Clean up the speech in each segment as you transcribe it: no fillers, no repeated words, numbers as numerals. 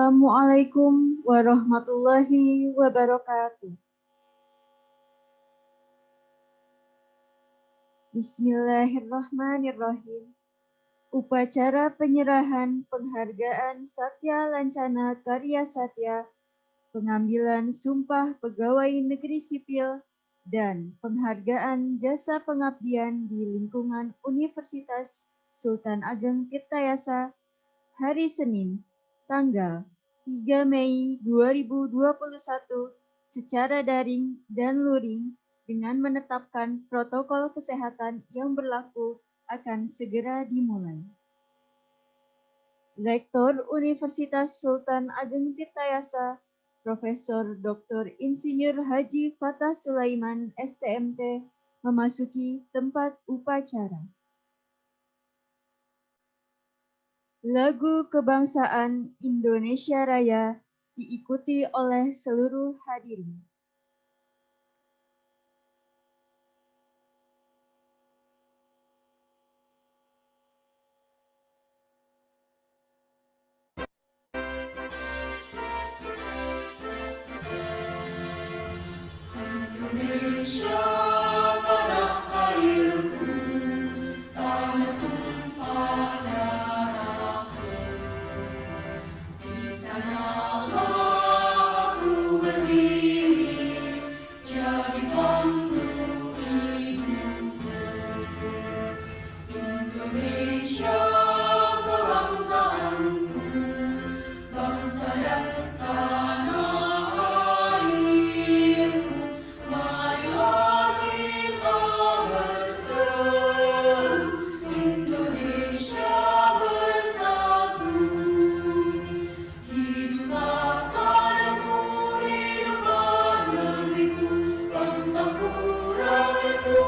Assalamualaikum warahmatullahi wabarakatuh. Bismillahirrahmanirrahim. Upacara penyerahan penghargaan Satya Lancana Karya Satya, pengambilan sumpah pegawai negeri sipil, dan penghargaan jasa pengabdian di lingkungan Universitas Sultan Ageng Tirtayasa, hari Senin, tanggal 3 Mei 2021 secara daring dan luring dengan menetapkan protokol kesehatan yang berlaku akan segera dimulai. Rektor Universitas Sultan Ageng Tirtayasa, Profesor Dr. Insinyur Haji Fatah Sulaiman STMT, memasuki tempat upacara. Lagu Kebangsaan Indonesia Raya diikuti oleh seluruh hadirin. Indonesia tanah airku, tanah tumpah darahku. Di sanalah aku berdiri, jadi bangku ibuku. Indonesia kebangsaanku, bangsa dan tanah airku. Marilah kita berseru, Indonesia bersatu. Hiduplah tanahku, hiduplah negeriku, bangsaku, rakyatku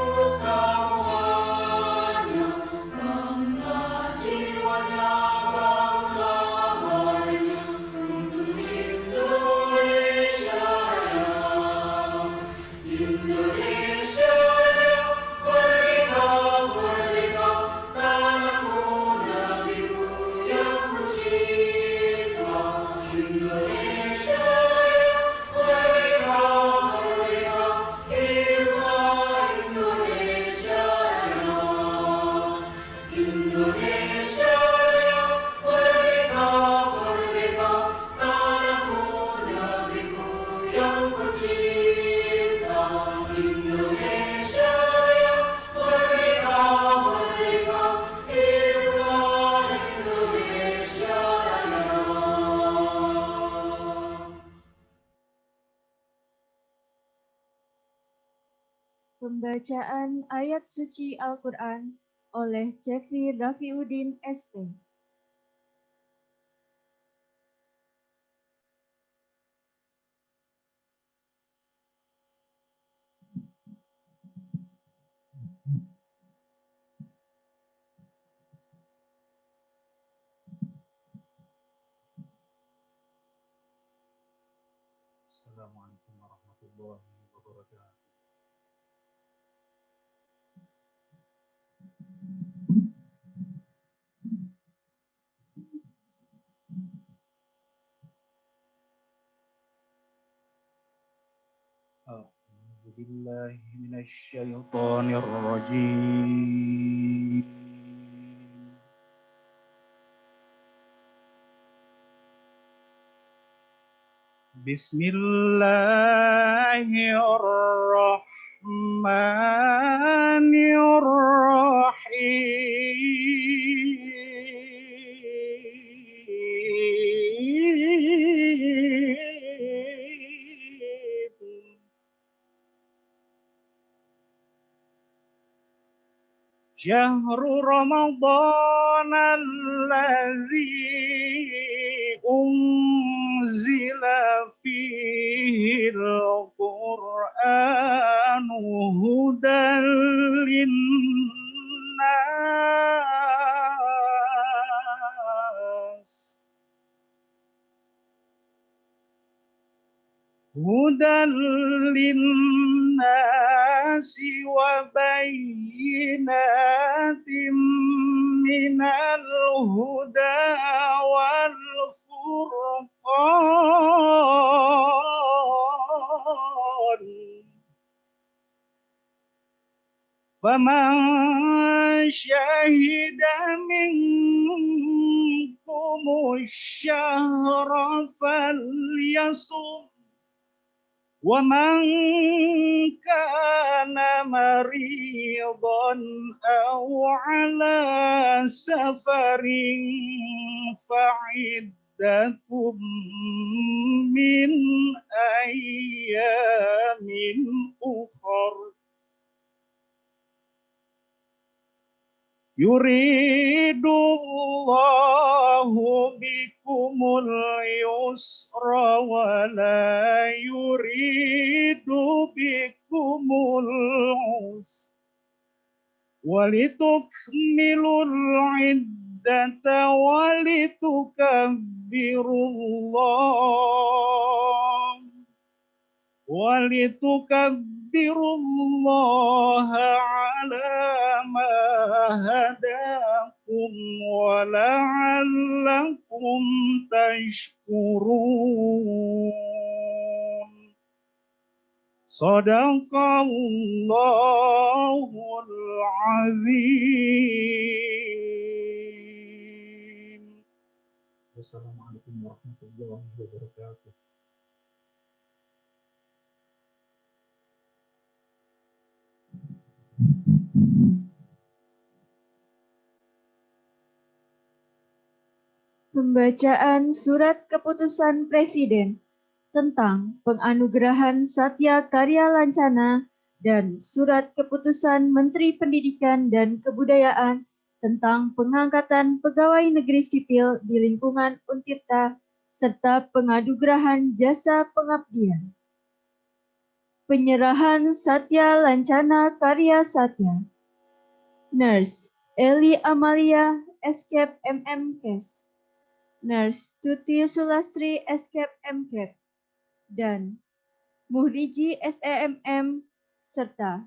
semuanya. Bangunlah jiwanya, bangunlah badannya untuk Indonesia Raya. Indonesia Raya, merdeka, merdeka, tanahku, negeriku yang kucinta. Indonesia Raya, merdeka, merdeka, hiduplah Indonesia Raya. Indonesia Raya, merdeka, merdeka, tanahku, negeriku yang kucinta. Indonesia Raya, merdeka, merdeka, hiduplah Indonesia Raya. Pembacaan ayat suci Al-Quran oleh Jeffrey Rafiuddin ST. Assalamualaikum warahmatullahi wabarakatuh. A'udzu billahi minasyaitonir rajim. Bismillahirrahmanirrahim. Syahrul Ramadan alladzi unzila fihi al-Qur'anu hudan linnas wa bayyinatin minal huda wal furqan. فمن شهد منكم الشهر فليصم ومن كان مريضا أو على سفر فعدة من أيام أخر يريد الله بكم اليسر ولا يريد بكم العسر ولتكملوا العدة ولتكبروا الله على ما هداكم ولعلكم تشكرون صدق الله العظيم. Wassalamualaikum warahmatullahi wabarakatuh. Pembacaan Surat Keputusan Presiden tentang penganugerahan Satya Karya Lancana dan Surat Keputusan Menteri Pendidikan dan Kebudayaan tentang pengangkatan pegawai negeri sipil di lingkungan Untirta serta penganugerahan jasa pengabdian. Penyerahan Satya Lancana Karya Satya. Nurse Eli Amalia Eskep MMKes. Nurse Tuti Sulastri Eskep MKep dan Muhdiji SEMM serta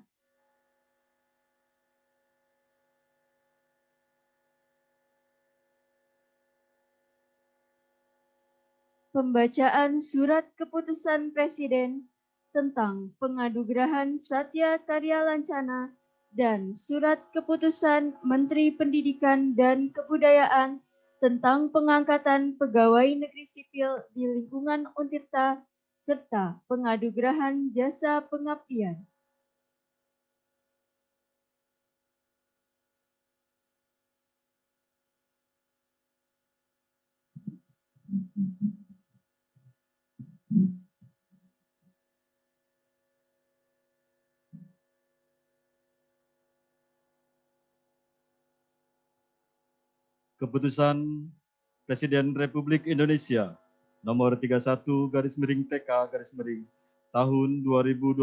pembacaan Surat Keputusan Presiden tentang penganugerahan Satya Karya Lancana dan Surat Keputusan Menteri Pendidikan dan Kebudayaan tentang pengangkatan pegawai negeri sipil di lingkungan Untirta serta penganugerahan jasa pengabdian. Keputusan Presiden Republik Indonesia nomor 31/TK tahun 2020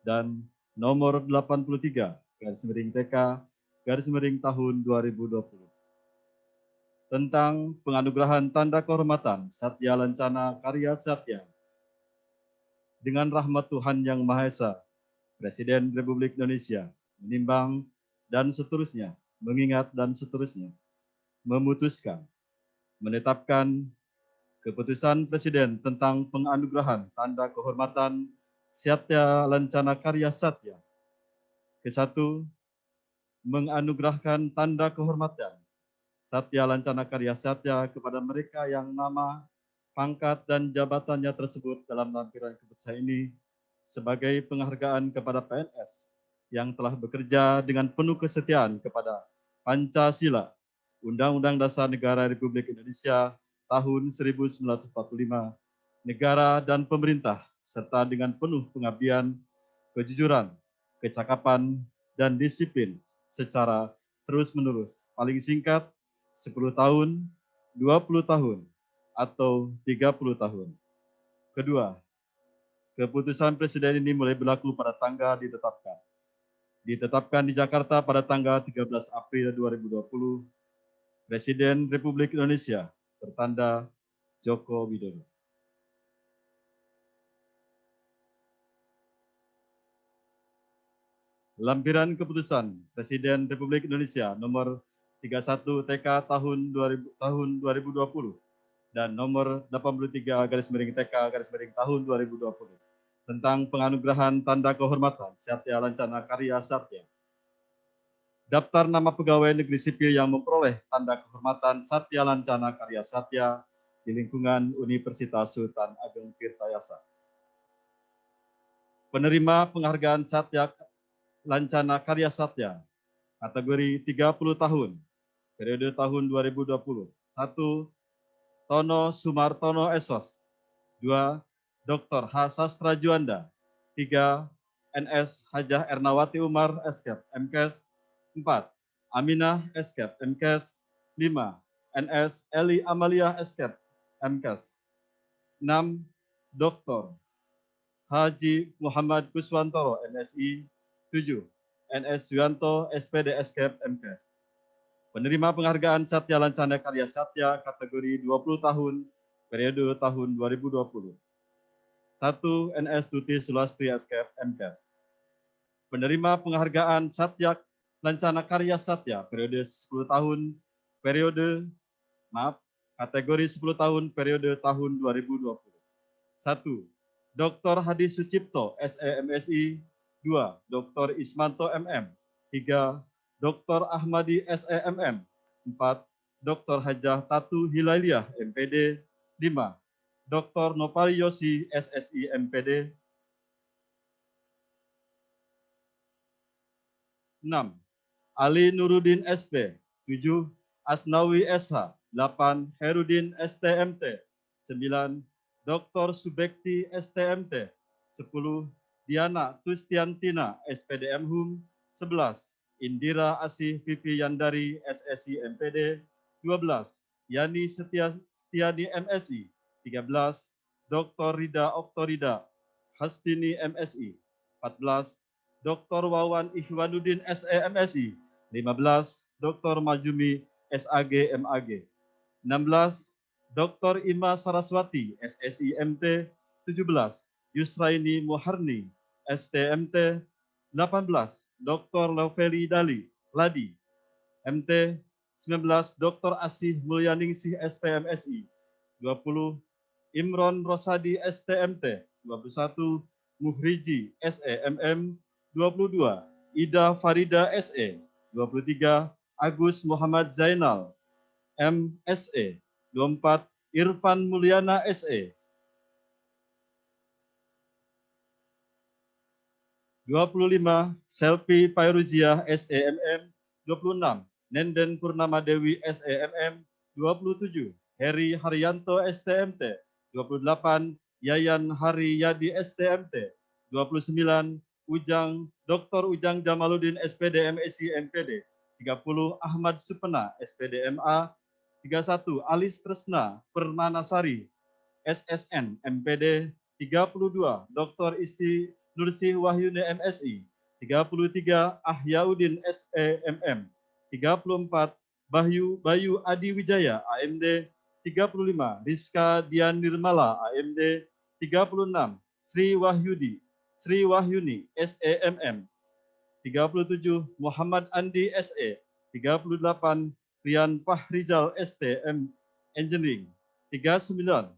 dan nomor 83/TK tahun 2020 tentang penganugerahan tanda kehormatan Satya Lancana Karya Satya. Dengan rahmat Tuhan Yang Maha Esa, Presiden Republik Indonesia menimbang dan seterusnya, mengingat dan seterusnya, memutuskan, menetapkan keputusan Presiden tentang penganugerahan tanda kehormatan Satya Lancana Karya Satya. Ke-1, menganugerahkan tanda kehormatan Satya Lancana Karya Satya kepada mereka yang nama, pangkat, dan jabatannya tersebut dalam lampiran keputusan ini sebagai penghargaan kepada PNS yang telah bekerja dengan penuh kesetiaan kepada Pancasila, Undang-Undang Dasar Negara Republik Indonesia tahun 1945, negara dan pemerintah, serta dengan penuh pengabdian, kejujuran, kecakapan, dan disiplin secara terus-menerus. Paling singkat, 10 tahun, 20 tahun, atau 30 tahun. Kedua, keputusan Presiden ini mulai berlaku pada tanggal ditetapkan. Ditetapkan di Jakarta pada tanggal 13 April 2020, Presiden Republik Indonesia bertanda Joko Widodo. Lampiran Keputusan Presiden Republik Indonesia nomor 31 TK tahun 2020 dan nomor 83/TK tahun 2020 tentang penganugerahan tanda kehormatan Satya Lancana Karya Satya Daftar nama pegawai negeri sipil yang memperoleh tanda kehormatan Satya Lancana Karya Satya di lingkungan Universitas Sultan Ageng Tirtayasa. Penerima penghargaan Satya Lancana Karya Satya kategori 30 tahun, periode tahun 2020. 1. Tono Sumartono Esos. 2. Dr. H. Sastra Juanda. 3. NS Hajah Ernawati Umar, Eskep, MKes. 4. Aminah, Eskep, MKes. 5. NS Eli Amalia, Eskep, MKes. 6. Dr. Haji Muhammad Kuswantoro, MSI. 7. NS Yuanto, SPD, Eskep, MKes. Penerima penghargaan Satya Lancana Karya Satya kategori 20 tahun, periode tahun 2020. 1. NS Tuti Sulastri, Eskep, MKes. Penerima penghargaan Satya Lancana Karya Satya periode 10 tahun, kategori 10 tahun, periode tahun 2020. 1. Dr. Hadi Sucipto, SEMSI. 2. Dr. Ismanto, MM. 3. Dr. Ahmadi, SEMM. 4. Dr. Hajah Tatu Hilaliah, MPD. 5. Dr. Nopali Yosi, SSI, MPD. 6. Ali Nurudin, SP. 7. Asnawi, SH. 8. Herudin, STMT. 9. Dr. Subekti, STMT. 10. Diana Tustiantina, SPDM Hum. 11. Indira Asih Pipi Yandari, SSI, MPD. 12. Yani Setiani, MSI. 13. Dr. Rida Oktorida, Hastini, MSI. 14. Dr. Wawan Ihwanuddin, SEMSI. 15. Dr. Majumi, SAG, MAG. 16. Dr. Ima Saraswati, SSI, MT. 17. Yusraini Muharni, STMT. 18. Dr. Loveli Dali, Ladi, MT. 19. Dr. Asih Mulyaningsih, SPMSI. 20. Imron Rosadi, STMT. 21. Muhriji, SEMM. 22. Ida Farida, SE. 23. Agus Muhammad Zainal, MSE. 24. Irfan Mulyana, SE. 25. Selvi Pairuziah, SEMM. 26. Nenden Purnama Dewi, SEMM. 27. Heri Haryanto, STMT. 28. Yayan Hari Yadi, STMT. 29. Dr. Ujang Jamaluddin, SPD, MSI, MPD. 30. Ahmad Supena, SPD, MA. 31. Alis Tresna Permanasari, SSN, MPD. 32. Dr. Isti Nursih Wahyuni, MSI. 33. Ahyaudin, SEMM. 34. Bayu Adi Wijaya, AMD. 35. Rizka Dian Nirmala, AMD. 36. Sri Wahyuni, SEMM. 37. Muhammad Andi, SE. 38. Rian Fahrizal, STM Engineering. 39.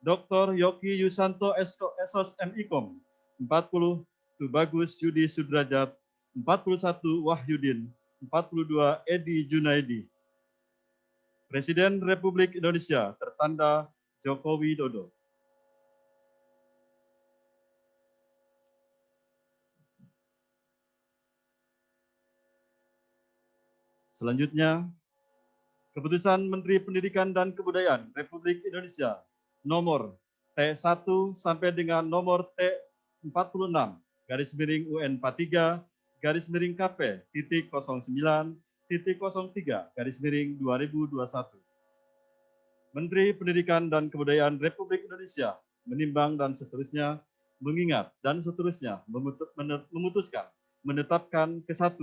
Dr. Yoki Yusanto, Esos MIKOM. 40. Tubagus Yudi Sudrajat. 41. Wahyudin. 42. Edi Junaidi. Presiden Republik Indonesia tertanda Joko Widodo. Selanjutnya, Keputusan Menteri Pendidikan dan Kebudayaan Republik Indonesia nomor T1 sampai dengan nomor T46 /UN43 /09.03/2021. Menteri Pendidikan dan Kebudayaan Republik Indonesia menimbang dan seterusnya mengingat dan seterusnya memutuskan menetapkan ke-1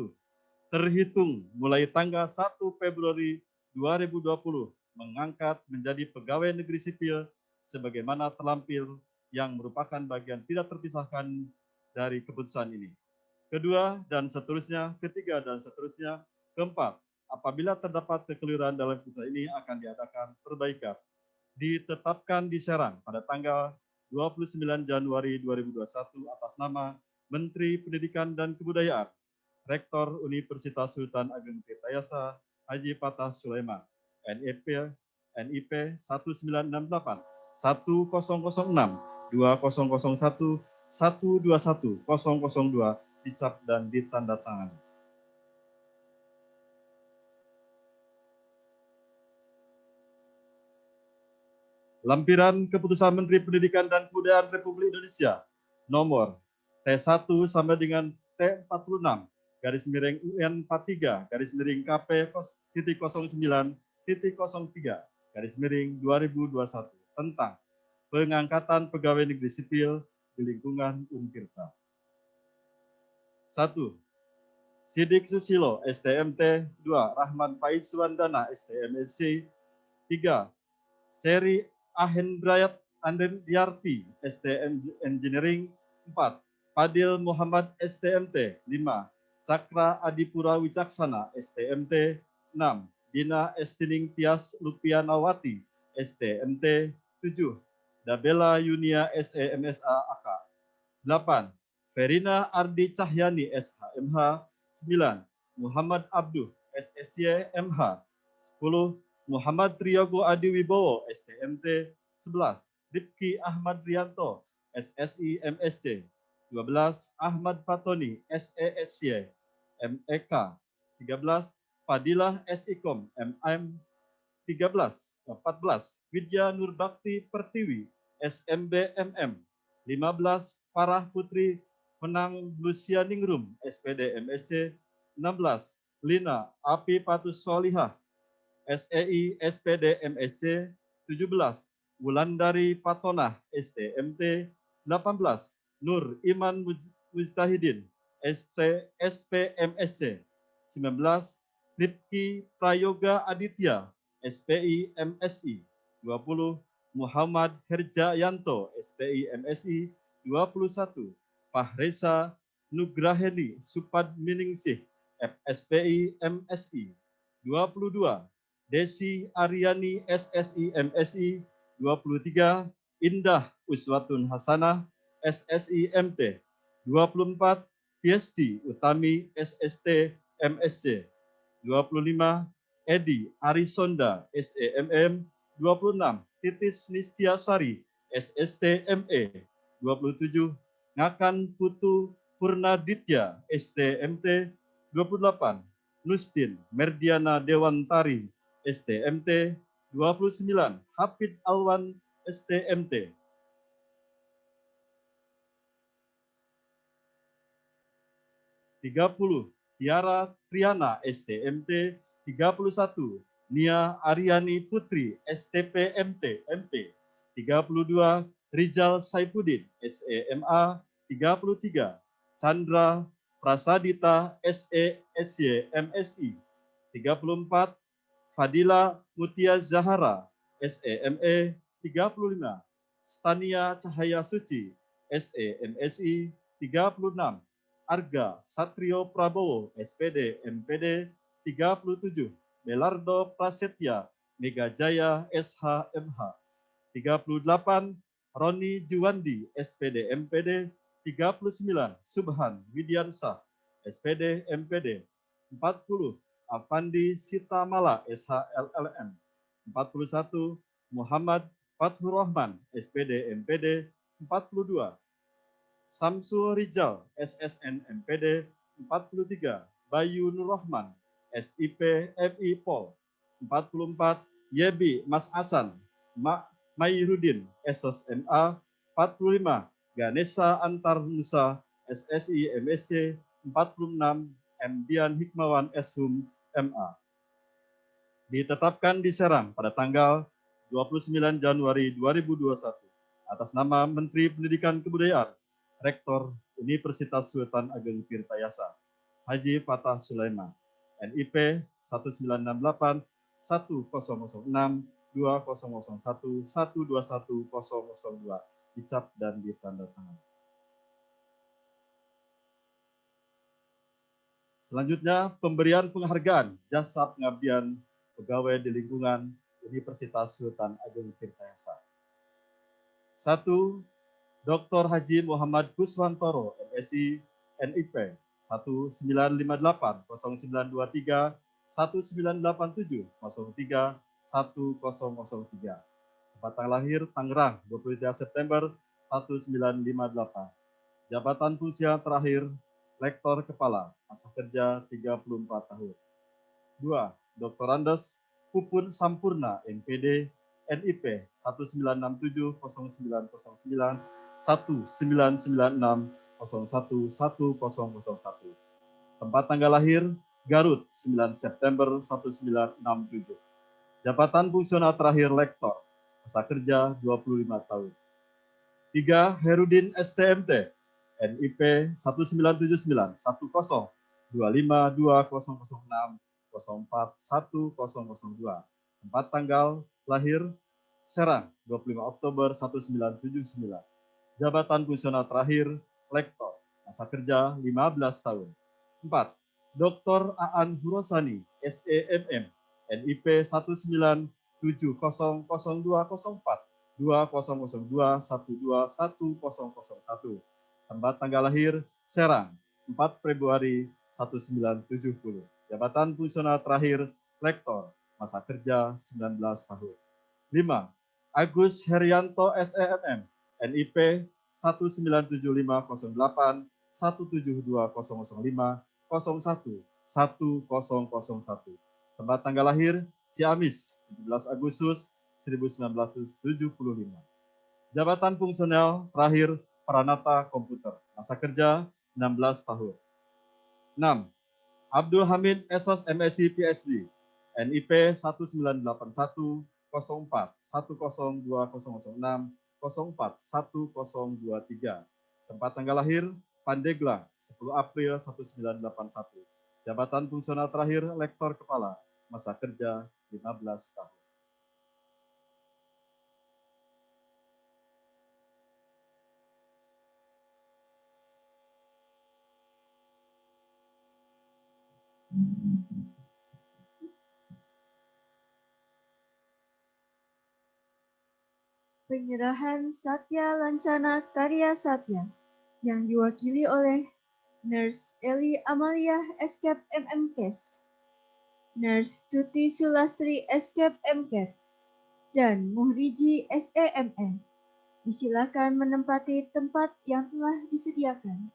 terhitung mulai tanggal 1 Februari 2020 mengangkat menjadi pegawai negeri sipil sebagaimana terlampir yang merupakan bagian tidak terpisahkan dari keputusan ini. Kedua dan seterusnya, ketiga dan seterusnya. Keempat, apabila terdapat kekeliruan dalam keputusan ini akan diadakan perbaikan. Ditetapkan di Serang pada tanggal 29 Januari 2021 atas nama Menteri Pendidikan dan Kebudayaan. Rektor Universitas Sultan Ageng Tirtayasa Haji Fatah Sulaiman, NIP 1968 1006 2001 121 002 dicap dan ditandatangani. Lampiran Keputusan Menteri Pendidikan dan Kebudayaan Republik Indonesia nomor T1 sampai dengan T46 garis miring UN 43 garis miring KP 09.03 garis miring 2021 tentang pengangkatan pegawai negeri sipil di lingkungan Untirta. 1. Sidik Susilo, STMT. 2. Rahman Faiz Suwandana, STMSC. 3. Seri Ahendrayat Andriarti, STM Engineering. 4. Fadil Muhammad, STMT. 5. Cakra Adipura Wicaksana, STMT. 6. Dina Estining Tias Lupianawati, STMT. 7. Dabela Yunia, SEMSA AK. 8. Verina Ardi Cahyani, SHMH. 9. Muhammad Abduh, SSY MH. 10. Muhammad Triyogo Adi Wibowo, STMT. 11. Rifki Ahmad Rianto, SSI MSC. 12. Ahmad Fatoni, SESY MEK. 13. Fadilah SIKOM, MM. 14. Widya Nurbakti Pertiwi, SMB MM. 15. Farah Putri Menang Lucia Ningrum, SPD MSC. 16. Lina Api Patus Solihah, SEI SPD MSC. 17. Wulandari Patonah, STMT. 18. Nur Iman Mujtahidin, SPMSC. 19. Rifki Prayoga Aditya, SPI MSI. 20. Muhammad Herjayanto, SPI MSI. 21. Fahresa Nugraheni Supadminingsih, FSPI MSI. 22. Desi Aryani, SSI MSI. 23. Indah Uswatun Hasanah, SSI MT. 24. Fiesti Utami, SST MSC. 25. Edi Arisonda, SEMM. 26. Titis Nistiasari, SST ME. 27. Ngakan Putu Purnaditya, STMT. 28. Nustin Merdiana Dewantari, STMT. 29. Hafid Alwan, STMT. 30. Tiara Triana, STMT. 31. Nia Aryani Putri, STP MT MP. 32. Rizal Saifuddin, SEMA. 33. Chandra Prasadita, SESY MSI. 34. Fadila Mutia Zahara, SEME. 35. Stania Cahaya Suci, SEMSI. 36. Arga Satrio Prabowo, SPD MPD. 37. Belardo Prasetya Megajaya, SHMH. 38. Roni Juwandi, SPD MPD. 39. Subhan Widiansah, SPD MPD. 40. Afandi Sitamala, SHLLM. 41. Muhammad Fathur Rahman, SPD MPD. 42. Samsul Rizal, SSN MPD. 43. Bayu Nur Rahman, SIP FI Pol. 44. Yebi Mas Hasan Mairudin, SOS MA. 45. Ganesha Antar Nusa, SSI MSC. 46. Dian Hikmawan Shum MA. Ditetapkan di Serang pada tanggal 29 Januari 2021 atas nama Menteri Pendidikan Kebudayaan, Rektor Universitas Sultan Ageng Tirtayasa Haji Fatah Sulaiman, NIP 1968 1006 2001 121 002 dicap dan ditandatangani. Selanjutnya, pemberian penghargaan jasa pengabdian pegawai di lingkungan Universitas Sultan Ageng Tirtayasa. 1. Dr. Haji Muhammad Kuswantoro, MSI, NIP 1958 0923 1987 03 1003. Tempat tanggal lahir Tangerang 23 September 1958. Jabatan fungsi terakhir Lektor Kepala, masa kerja 34 tahun. 2. Dr. Andes Pupun Sampurna, MPD, NIP 1967 0909 1996 011001. Tempat tanggal lahir Garut 9 September 1967. Jabatan fungsional terakhir Lektor, masa kerja 25 tahun. 3. Herudin STMT, NIP 1979 10 25 2006 04 1002. Tempat tanggal lahir Serang 25 Oktober 1979. Jabatan fungsional terakhir Lektor, masa kerja 15 tahun. 4. Dr. Aan Hurosani, SEMM, NIP 1970 0204 2002 12101. Tempat tanggal lahir Serang 4 Februari 1970. Jabatan fungsional terakhir Lektor, masa kerja 19 tahun. 5. Agus Herianto SEMM, NIP 197508 172005 01 1001. Tempat tanggal lahir Ciamis 17 Agustus 1975. Jabatan fungsional terakhir Pranata Komputer, masa kerja 16 tahun. 6. Abdul Hamid Esos MSc PhD, NIP 1981 04 102006 04 1023. Tempat tanggal lahir Pandeglang 10 April 1981. Jabatan fungsional terakhir Lektor Kepala, masa kerja 15 tahun. Penyerahan Satya Lancana Karya Satya yang diwakili oleh Nurse Eli Amalia Eskep MMKes, Nurse Tuti Sulastri Eskep MKet, dan Muhriji SEMN. Disilakan menempati tempat yang telah disediakan.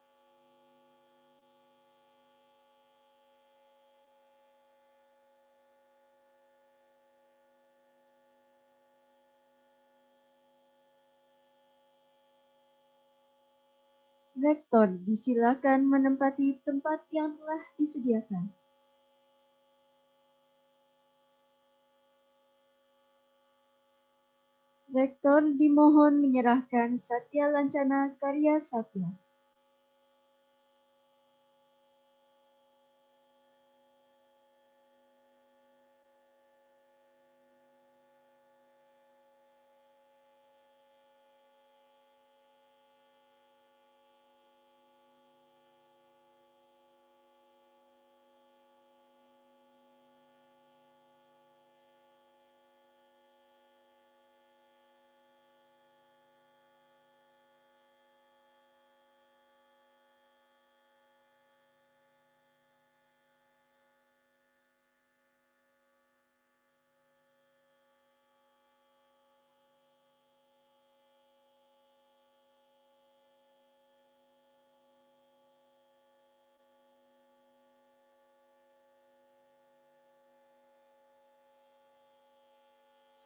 Rektor disilakan menempati tempat yang telah disediakan. Rektor dimohon menyerahkan Satya Lancana Karya Satya.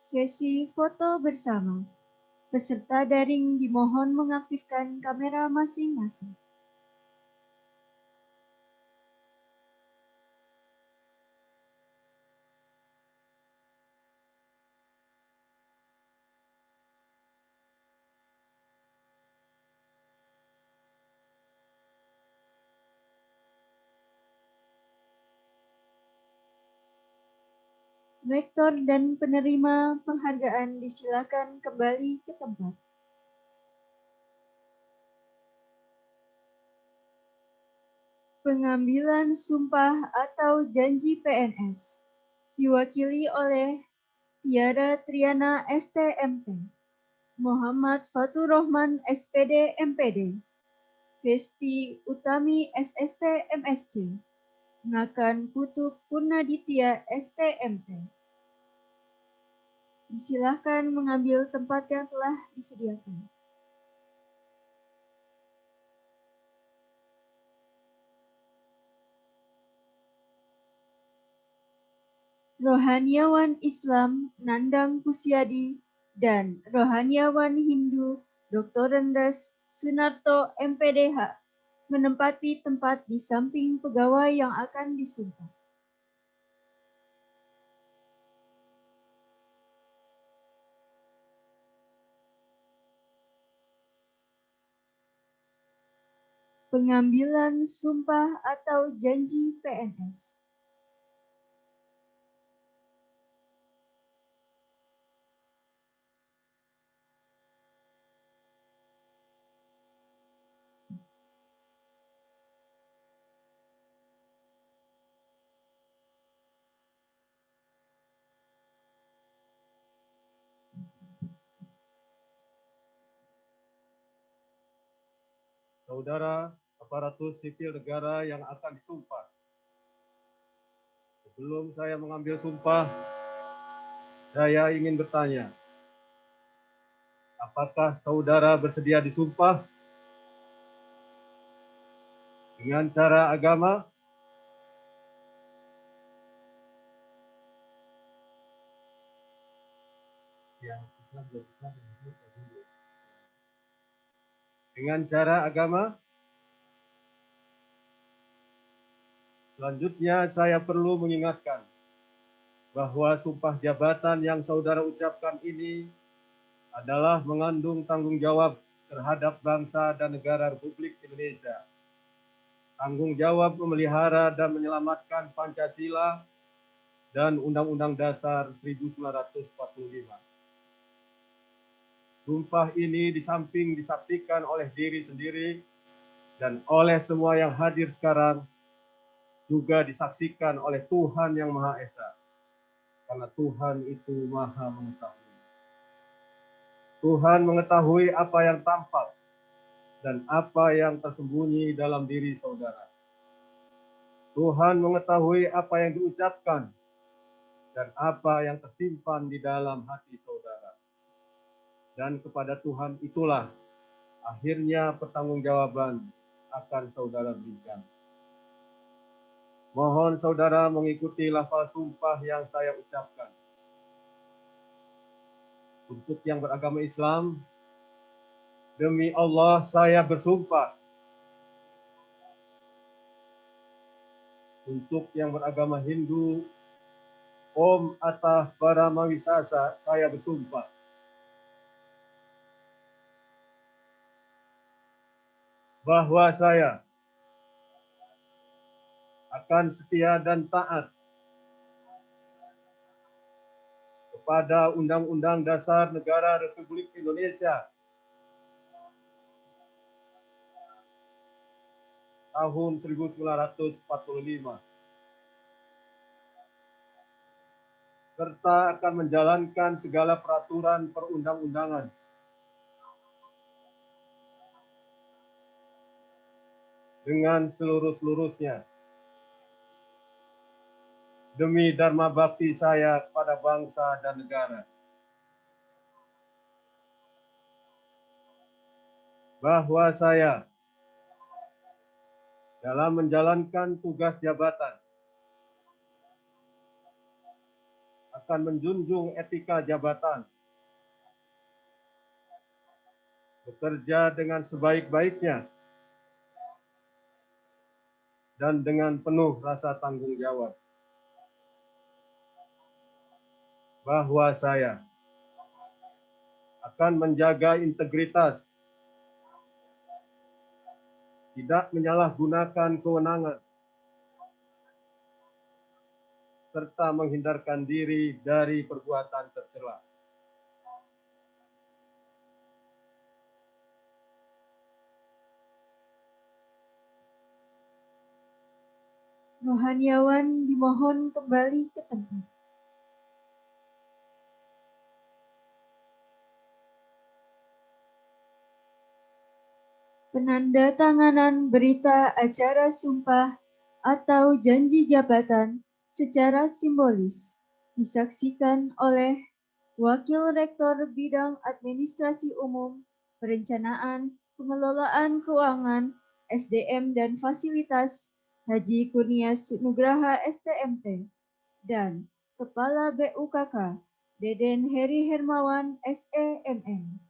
Sesi foto bersama. Peserta daring dimohon mengaktifkan kamera masing-masing. Rektor dan penerima penghargaan disilakan kembali ke tempat. Pengambilan sumpah atau janji PNS diwakili oleh Tiara Triana STMP, Muhammad Fatur Rahman SPD MPD, Besti Utami SST MSc, Ngakan Putu Purnaditya STMT. Disilahkan mengambil tempat yang telah disediakan. Rohaniawan Islam Nandang Kusyadi dan Rohaniawan Hindu Dr. Rendes Sunarto MPDH menempati tempat di samping pegawai yang akan disumpah. Pengambilan sumpah atau janji PNS. Saudara aparatur sipil negara yang akan disumpah. Sebelum saya mengambil sumpah, saya ingin bertanya, apakah saudara bersedia disumpah dengan cara agama, dengan cara agama? Selanjutnya saya perlu mengingatkan bahwa sumpah jabatan yang saudara ucapkan ini adalah mengandung tanggung jawab terhadap bangsa dan negara Republik Indonesia. Tanggung jawab memelihara dan menyelamatkan Pancasila dan Undang-Undang Dasar 1945. Sumpah ini di samping disaksikan oleh diri sendiri dan oleh semua yang hadir sekarang, juga disaksikan oleh Tuhan Yang Maha Esa. Karena Tuhan itu Maha mengetahui. Tuhan mengetahui apa yang tampak dan apa yang tersembunyi dalam diri saudara. Tuhan mengetahui apa yang diucapkan dan apa yang tersimpan di dalam hati saudara. Dan kepada Tuhan itulah akhirnya pertanggungjawaban akan saudara berikan. Mohon saudara mengikuti lafaz sumpah yang saya ucapkan. Untuk yang beragama Islam, demi Allah saya bersumpah. Untuk yang beragama Hindu, Om Atah Paramawisasa, saya bersumpah. Bahwa saya akan setia dan taat kepada Undang-Undang Dasar Negara Republik Indonesia tahun 1945, serta akan menjalankan segala peraturan perundang-undangan dengan seluruh-seluruhnya demi dharma bakti saya kepada bangsa dan negara. Bahwa saya dalam menjalankan tugas jabatan akan menjunjung etika jabatan, bekerja dengan sebaik-baiknya, dan dengan penuh rasa tanggung jawab. Bahwa saya akan menjaga integritas, tidak menyalahgunakan kewenangan, serta menghindarkan diri dari perbuatan tercela. Rohaniawan dimohon kembali ke tempat. Penandatanganan berita acara sumpah atau janji jabatan secara simbolis disaksikan oleh Wakil Rektor Bidang Administrasi Umum, Perencanaan, Pengelolaan Keuangan, SDM dan Fasilitas Haji Kurnia Nugraha STMT dan Kepala BUKK Deden Heri Hermawan SEMM.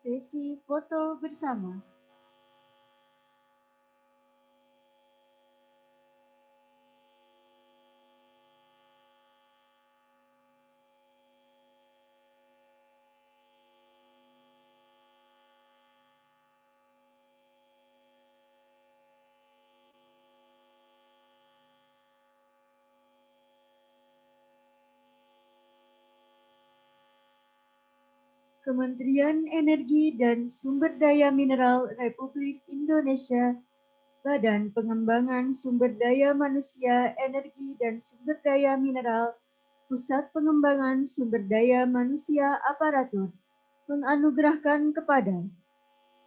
Sesi foto bersama. Kementerian Energi dan Sumber Daya Mineral Republik Indonesia, Badan Pengembangan Sumber Daya Manusia, Energi dan Sumber Daya Mineral, Pusat Pengembangan Sumber Daya Manusia Aparatur, menganugerahkan kepada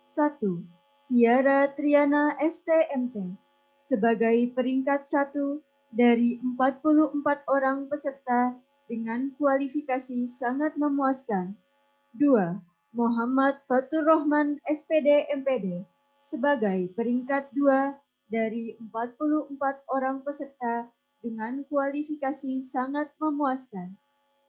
1. Tiara Triana STMT sebagai peringkat 1 dari 44 orang peserta dengan kualifikasi sangat memuaskan. 2. Muhammad Fatur Rahman SPD MPD sebagai peringkat 2 dari 44 orang peserta dengan kualifikasi sangat memuaskan.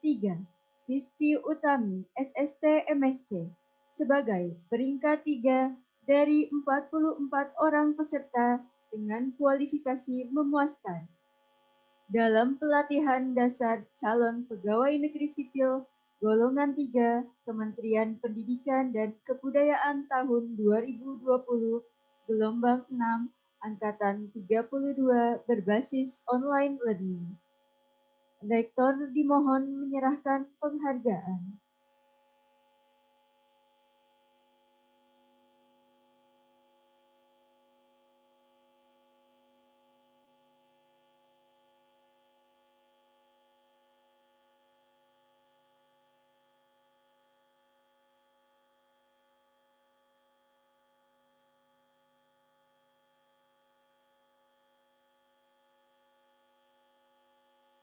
3. Bisti Utami SST MSC sebagai peringkat 3 dari 44 orang peserta dengan kualifikasi memuaskan. Dalam pelatihan dasar calon pegawai negeri sipil golongan 3 Kementerian Pendidikan dan Kebudayaan tahun 2020 gelombang 6 angkatan 32 berbasis online learning. Rektor dimohon menyerahkan penghargaan.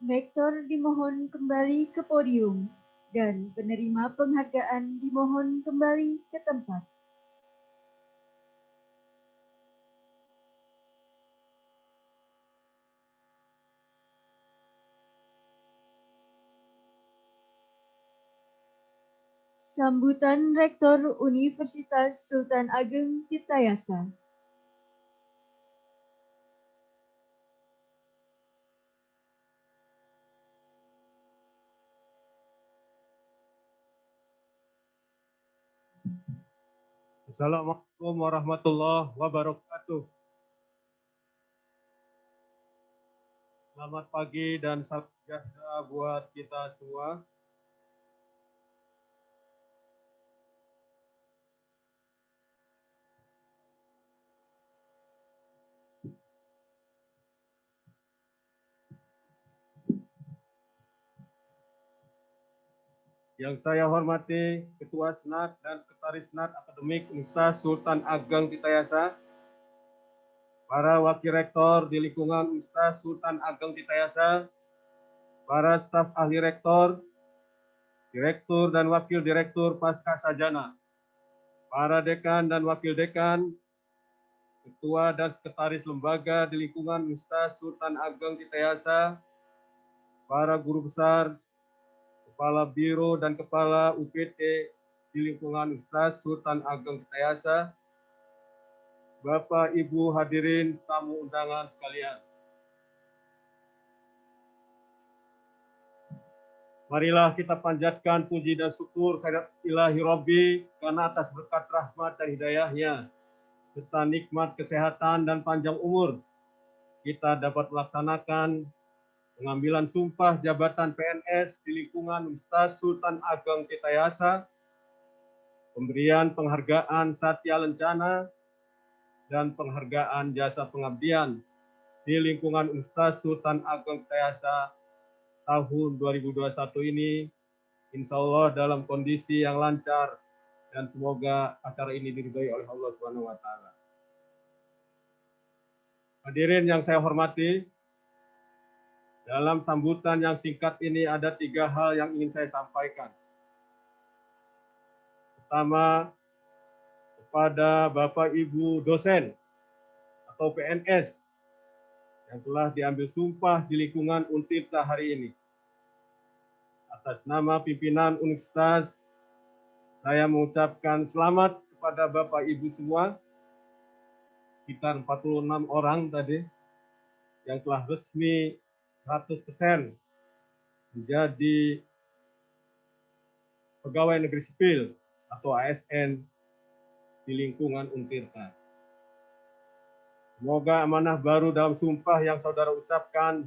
Rektor dimohon kembali ke podium dan penerima penghargaan dimohon kembali ke tempat. Sambutan Rektor Universitas Sultan Ageng Tirtayasa. Assalamualaikum warahmatullahi wabarakatuh. Selamat pagi dan salam sejahtera buat kita semua. Yang saya hormati Ketua Senat dan Sekretaris Senat Akademik Universitas Sultan Ageng Tirtayasa, para Wakil Rektor di lingkungan Universitas Sultan Ageng Tirtayasa, para staf ahli rektor, direktur dan wakil direktur pasca sarjana, para dekan dan wakil dekan, ketua dan sekretaris lembaga di lingkungan Universitas Sultan Ageng Tirtayasa, para guru besar, kepala biro dan kepala UPT di lingkungan Universitas Sultan Ageng Tirtayasa, Bapak Ibu hadirin tamu undangan sekalian. Marilah kita panjatkan puji dan syukur kehadirat Ilahi Rabbi karena atas berkat rahmat dan hidayahnya, serta nikmat kesehatan dan panjang umur, kita dapat melaksanakan pengambilan sumpah jabatan PNS di lingkungan Universitas Sultan Ageng Tirtayasa, pemberian penghargaan Satya Lencana, dan penghargaan jasa pengabdian di lingkungan Universitas Sultan Ageng Tirtayasa tahun 2021 ini, insya Allah dalam kondisi yang lancar dan semoga acara ini diridhoi oleh Allah Subhanahu wa Ta'ala. Hadirin yang saya hormati, dalam sambutan yang singkat ini ada 3 hal yang ingin saya sampaikan. Pertama, kepada Bapak Ibu dosen atau PNS yang telah diambil sumpah di lingkungan Untirta hari ini. Atas nama pimpinan Universitas, saya mengucapkan selamat kepada Bapak Ibu semua, sekitar 46 orang tadi, yang telah resmi 100% menjadi pegawai negeri sipil atau ASN di lingkungan Untirta. Semoga amanah baru dalam sumpah yang saudara ucapkan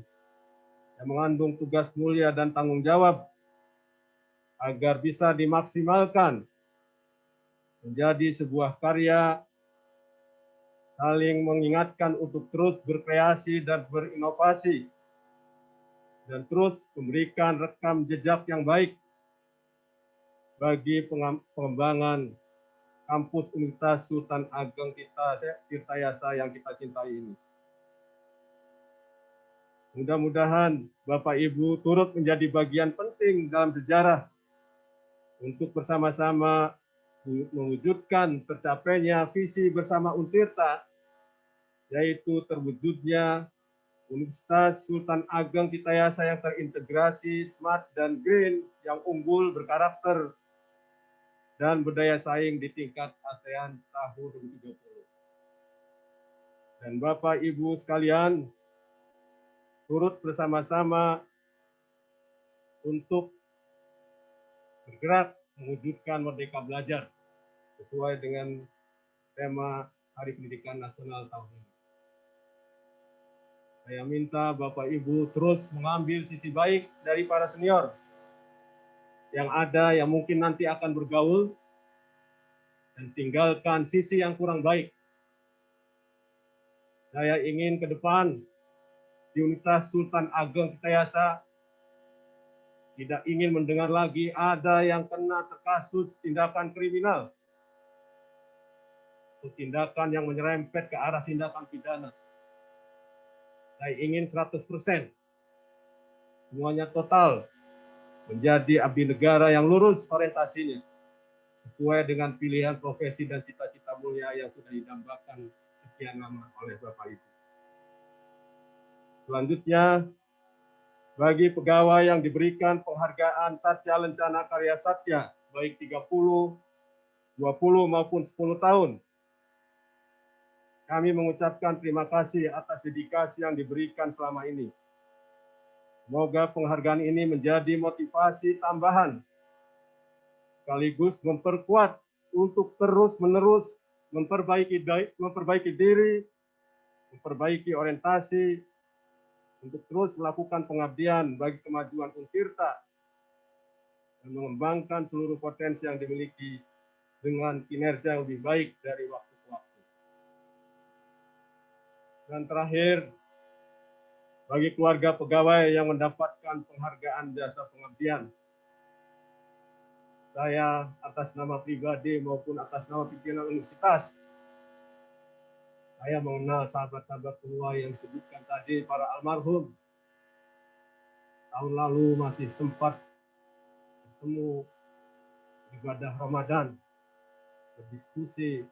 yang mengandung tugas mulia dan tanggung jawab agar bisa dimaksimalkan menjadi sebuah karya saling mengingatkan untuk terus berkreasi dan berinovasi dan terus memberikan rekam jejak yang baik bagi pengembangan kampus Universitas Sultan Ageng Tirtayasa yang kita cintai ini. Mudah-mudahan Bapak Ibu turut menjadi bagian penting dalam sejarah untuk bersama-sama mewujudkan tercapainya visi bersama Untirta, yaitu terwujudnya Universitas Sultan Ageng Kitayasa yang terintegrasi, smart, dan green, yang unggul, berkarakter, dan berdaya saing di tingkat ASEAN tahun 2030. Dan Bapak Ibu sekalian, turut bersama-sama untuk bergerak mewujudkan Merdeka Belajar sesuai dengan tema Hari Pendidikan Nasional tahun ini. Saya minta Bapak Ibu terus mengambil sisi baik dari para senior yang ada, yang mungkin nanti akan bergaul, dan tinggalkan sisi yang kurang baik. Saya ingin ke depan di Universitas Sultan Ageng Kitayasa tidak ingin mendengar lagi ada yang kena terkasus tindakan kriminal, atau tindakan yang menyerempet ke arah tindakan pidana. Saya ingin 100%, semuanya total, menjadi abdi negara yang lurus orientasinya, sesuai dengan pilihan profesi dan cita-cita mulia yang sudah didambakan sekian lama oleh Bapak Ibu. Selanjutnya, bagi pegawai yang diberikan penghargaan Satya Lencana Karya Satya, baik 30, 20, maupun 10 tahun, kami mengucapkan terima kasih atas dedikasi yang diberikan selama ini. Semoga penghargaan ini menjadi motivasi tambahan, sekaligus memperkuat untuk terus-menerus memperbaiki diri, memperbaiki orientasi, untuk terus melakukan pengabdian bagi kemajuan Untirta, dan mengembangkan seluruh potensi yang dimiliki dengan kinerja yang lebih baik dari waktu ke waktu. Dan terakhir, bagi keluarga pegawai yang mendapatkan penghargaan jasa pengabdian, saya atas nama pribadi maupun atas nama pimpinan universitas, saya mengenal sahabat-sahabat semua yang disebutkan tadi, para almarhum. Tahun lalu masih sempat bertemu ibadah Ramadan, berdiskusi,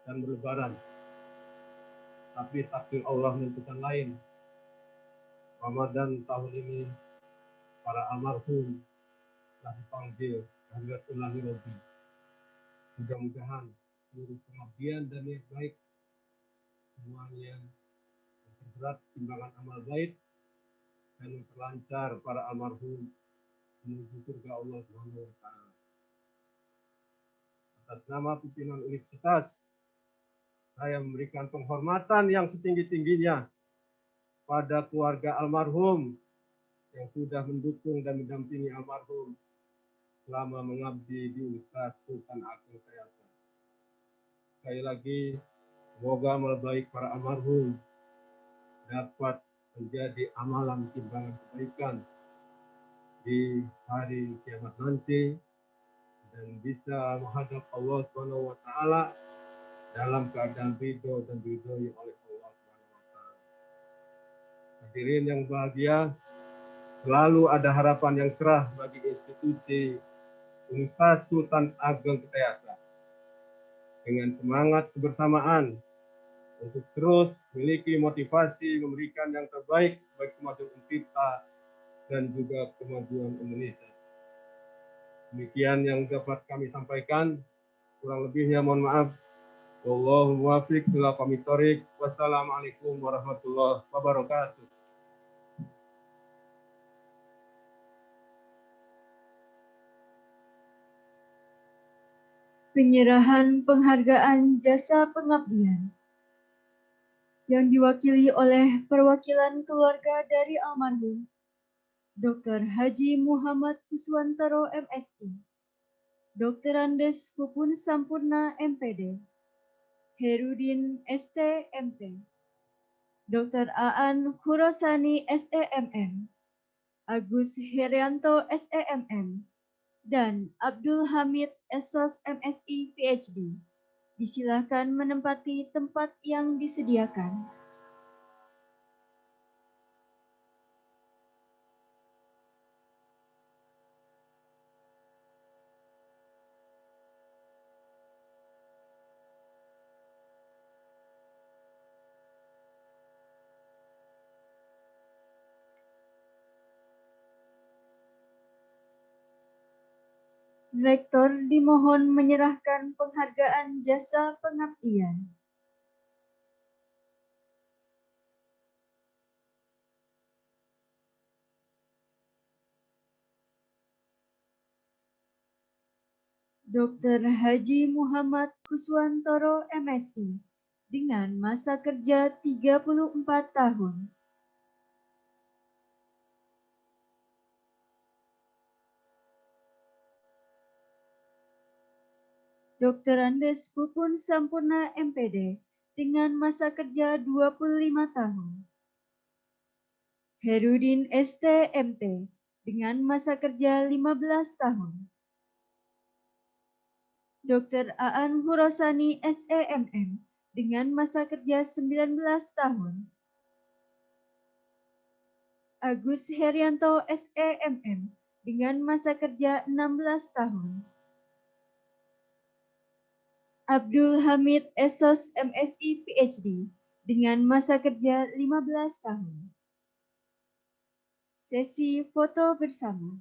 dan berlebaran. Tapi takdir Allah menentukan lain. Ramadan tahun ini, para almarhum telah dipanggil Hadiratul Rabbi. Mudah-mudahan seluruh pengabdian dan niat baik semuanya memperberat timbangan amal baik dan memperlancar para almarhum menuju surga Allah Subhanahu wa Ta'ala. Atas nama pimpinan universitas, saya memberikan penghormatan yang setinggi-tingginya pada keluarga almarhum yang sudah mendukung dan mendampingi almarhum selama mengabdi di Universitas Sultan Ageng Kitayasa. Sekali lagi, semoga amal baik para almarhum dapat menjadi amalan timbangan kebaikan di hari kiamat nanti, dan bisa menghadap Allah Subhanahu wa Ta'ala dalam keadaan ridho dan diridhoi oleh Allah Subhanahu wa Ta'ala. Hadirin yang bahagia, selalu ada harapan yang cerah bagi institusi Universitas Sultan Ageng Kitayasa. Dengan semangat kebersamaan untuk terus memiliki motivasi memberikan yang terbaik bagi kemajuan Untirta dan juga kemajuan Indonesia. Demikian yang dapat kami sampaikan. Kurang lebihnya mohon maaf. Wallahu muwaffiq ila aqwamit thoriq. Wassalamualaikum warahmatullahi wabarakatuh. Penyerahan penghargaan jasa pengabdian yang diwakili oleh perwakilan keluarga dari almarhum Dr. Haji Muhammad Kuswantoro MSI, Dr. Andes Pupun Sampurna MPD, Herudin ST MP, Dr. Aan Khurosani SEMM, Agus Herianto SEMM, dan Abdul Hamid Esos MSI PhD. Disilakan menempati tempat yang disediakan. Rektor dimohon menyerahkan penghargaan jasa pengabdian. Dr. Haji Muhammad Kuswantoro MSI dengan masa kerja 34 tahun. Dr. Andes Pupun Sampurna MPD dengan masa kerja 25 tahun. Herudin ST MT dengan masa kerja 15 tahun. Dr. Aan Hurosani SEMM dengan masa kerja 19 tahun. Agus Herianto SEMM dengan masa kerja 16 tahun. Abdul Hamid Esos MSI PhD dengan masa kerja 15 tahun. Sesi foto bersama.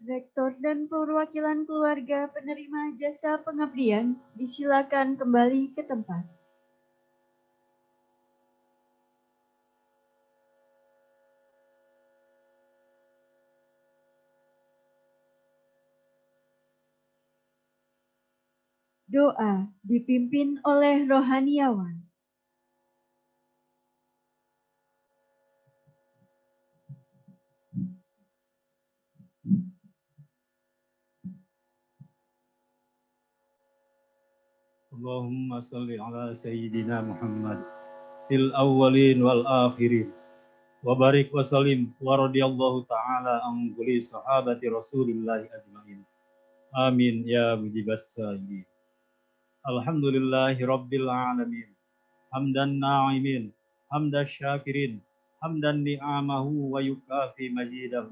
Rektor dan perwakilan keluarga penerima jasa pengabdian disilakan kembali ke tempat. Doa dipimpin oleh rohaniawan. Allahumma salli ala Sayyidina Muhammad fil awwalin wal akhirin wa barik wa salim wa radiyallahu ta'ala an kulli sahabati Rasulillah ajmain. Amin ya mujibas sa'ilin. Alhamdulillahi rabbil alamin. Hamdan na'imin, hamdan syakirin, hamdan ni'amahu wa yukafi majidahu.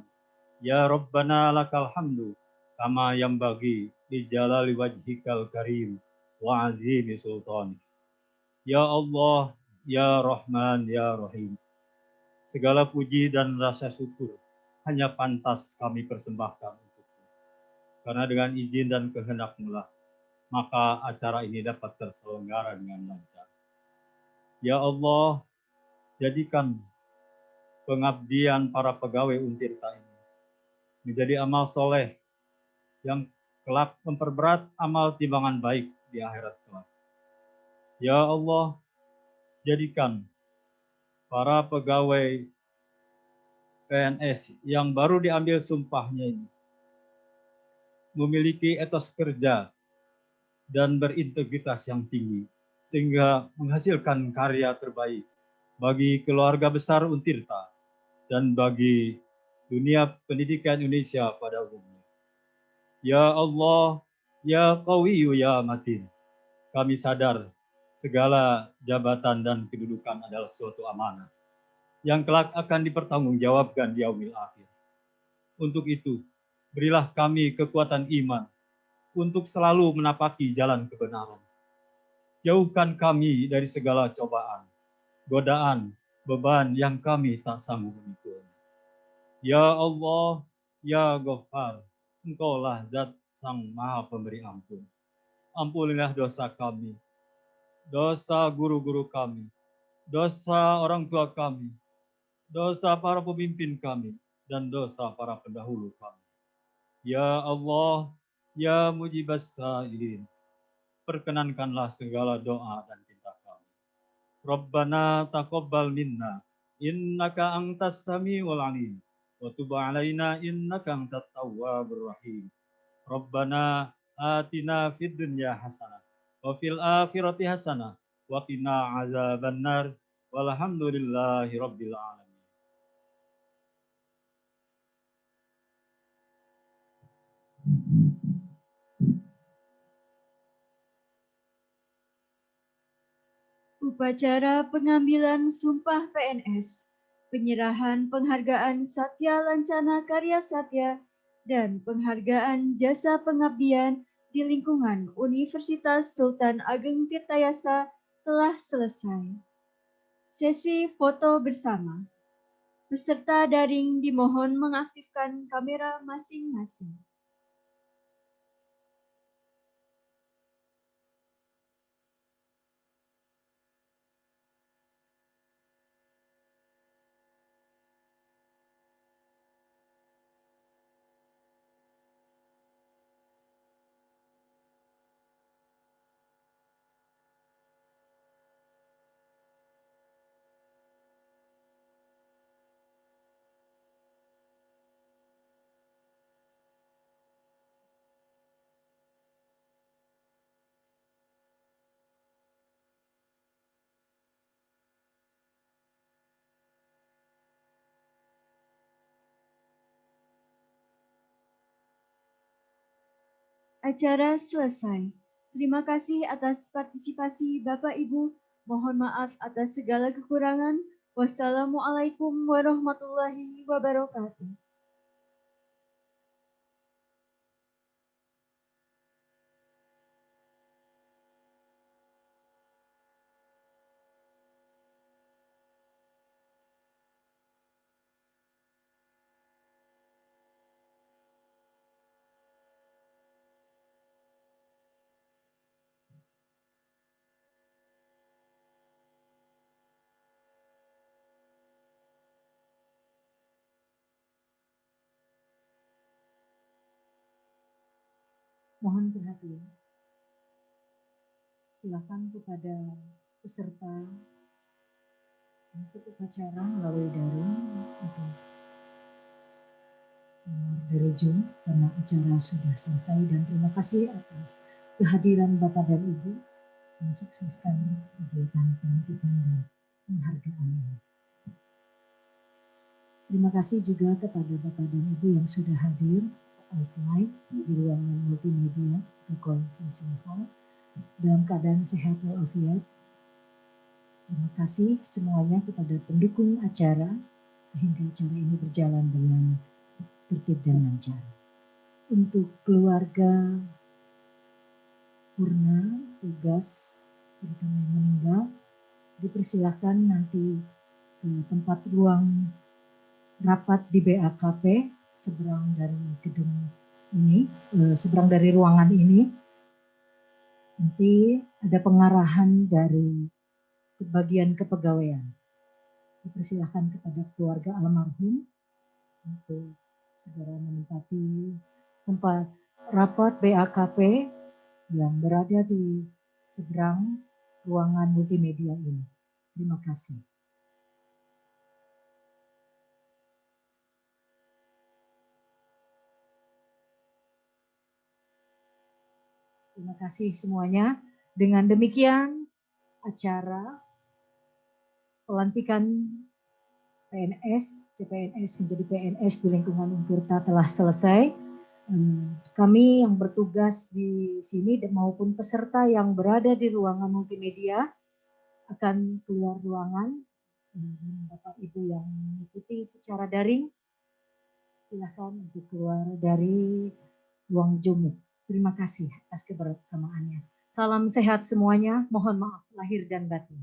Ya Rabbana lakal hamdu kama yanbaghi li jalali wajhikal karim wa azimi sultanik. Ya Allah, ya Rahman, ya Rahim. Segala puji dan rasa syukur hanya pantas kami persembahkan untukmu. Karena dengan izin dan kehendak-Mu lah, maka acara ini dapat terselenggara dengan lancar. Ya Allah, jadikan pengabdian para pegawai Untirta ini menjadi amal soleh yang kelak memperberat amal timbangan baik di akhirat kelak. Ya Allah, jadikan para pegawai PNS yang baru diambil sumpahnya ini memiliki etos kerja dan berintegritas yang tinggi, sehingga menghasilkan karya terbaik bagi keluarga besar Untirta dan bagi dunia pendidikan Indonesia pada umumnya. Ya Allah, ya Qawiyyu ya Matin, kami sadar segala jabatan dan kedudukan adalah suatu amanah yang kelak akan dipertanggungjawabkan di yaumil akhir. Untuk itu, berilah kami kekuatan iman untuk selalu menapaki jalan kebenaran. Jauhkan kami dari segala cobaan, godaan, beban yang kami tak sanggup memikul. Ya Allah, ya Ghaffar, Engkaulah Zat Sang Maha Pemberi Ampun. Ampunilah dosa kami, dosa guru-guru kami, dosa orang tua kami, dosa para pemimpin kami, dan dosa para pendahulu kami. Ya Allah, ya Mujibas Sa'ilin, perkenankanlah segala doa dan cinta kami. Rabbana taqabbal minna, innaka antas samiul alim, wa tub alaina innaka antat tawwabur rahim. Rabbana atina fid dunya hasanah, wa fil akhirati hasanah, wa qina azabannar, walhamdulillahi rabbil alamin. Upacara pengambilan sumpah PNS, penyerahan penghargaan Satya Lancana Karya Satya, dan penghargaan jasa pengabdian di lingkungan Universitas Sultan Ageng Tirtayasa telah selesai. Sesi foto bersama. Peserta daring dimohon mengaktifkan kamera masing-masing. Acara selesai. Terima kasih atas partisipasi Bapak Ibu. Mohon maaf atas segala kekurangan. Wassalamualaikum warahmatullahi wabarakatuh. Mohon perhatian. Silakan kepada peserta untuk upacara melalui daring atau dari Zoom karena acara sudah selesai, dan terima kasih atas kehadiran Bapak dan Ibu yang sukseskan kegiatan pelantikan dan penghargaan ini. Terima kasih juga kepada Bapak dan Ibu yang sudah hadir offline di ruangan multimedia di Conference Hall dalam keadaan sehat walafiat. Terima kasih semuanya kepada pendukung acara sehingga acara ini berjalan dengan tertib dan lancar. Untuk keluarga Purna, tugas terutama yang meninggal, dipersilakan nanti ke tempat ruang rapat di BAKP seberang dari gedung ini, seberang dari ruangan ini. Nanti ada pengarahan dari bagian kepegawaian. Dipersilakan kepada keluarga almarhum untuk segera menempati tempat rapat BAKP yang berada di seberang ruangan multimedia ini. Terima kasih. Terima kasih semuanya. Dengan demikian, acara pelantikan PNS, CPNS menjadi PNS di lingkungan Untirta telah selesai. Kami yang bertugas di sini maupun peserta yang berada di ruangan multimedia akan keluar ruangan. Bapak Ibu yang mengikuti secara daring, silakan untuk keluar dari ruang Zoom. Terima kasih atas kebersamaannya. Salam sehat semuanya. Mohon maaf lahir dan batin.